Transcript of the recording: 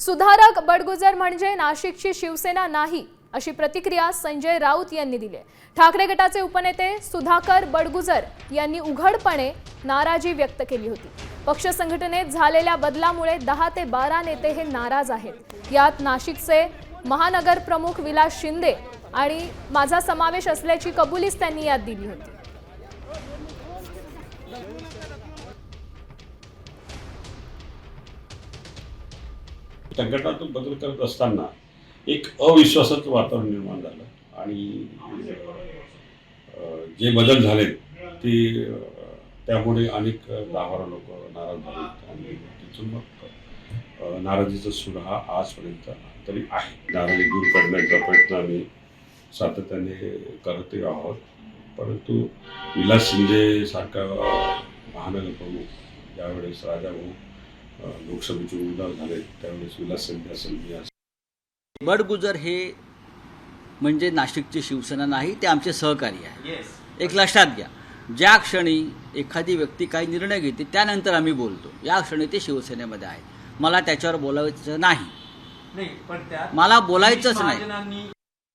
सुधारक बडगुजर म्हणजे नाशिकची शिवसेना नाही, अशी प्रतिक्रिया संजय राऊत यांनी दिली आहे। ठाकरे गटाचे उपनेते सुधाकर बडगुजर यांनी उघडपणे नाराजी व्यक्त केली होती। पक्ष संघटनेत झालेल्या बदलामुळे 10 ते 12 नेते हे नाराज आहेत। यात नाशिकचे महानगर प्रमुख विलास शिंदे आणि माझा समावेश असल्याची कबुलीच त्यांनी यात दिली होती। संघटनात्मक बदल करत असताना एक अविश्वासाचं वातावरण निर्माण झालं आणि जे बदल झाले ते त्यामुळे अनेक 10-12 लोक नाराज झाले आणि तिथून मग नाराजीचा सूर हा आजपर्यंत तरी आहे। नाराजी दूर करण्याचा प्रयत्न आम्ही सातत्याने करत आहोत, परंतु विलास शिंदे सारखा महानगर प्रमुख ज्यावेळेस राजाभाऊ लोकसभेचे उमेदवार झाले त्यावेळेस विलास शिंदे असेल मी असेल। बडगुजर हे म्हणजे नाशिकची शिवसेना नाही, ते आमचे सहकारी आहे। एक लक्षात घ्या, ज्या क्षणी एखादी व्यक्ती काही निर्णय घेते त्यानंतर आम्ही बोलतो, या क्षणी ते शिवसेनेमध्ये आहे। मला त्याच्यावर बोलायचं नाही, मला बोलायचंच नाही।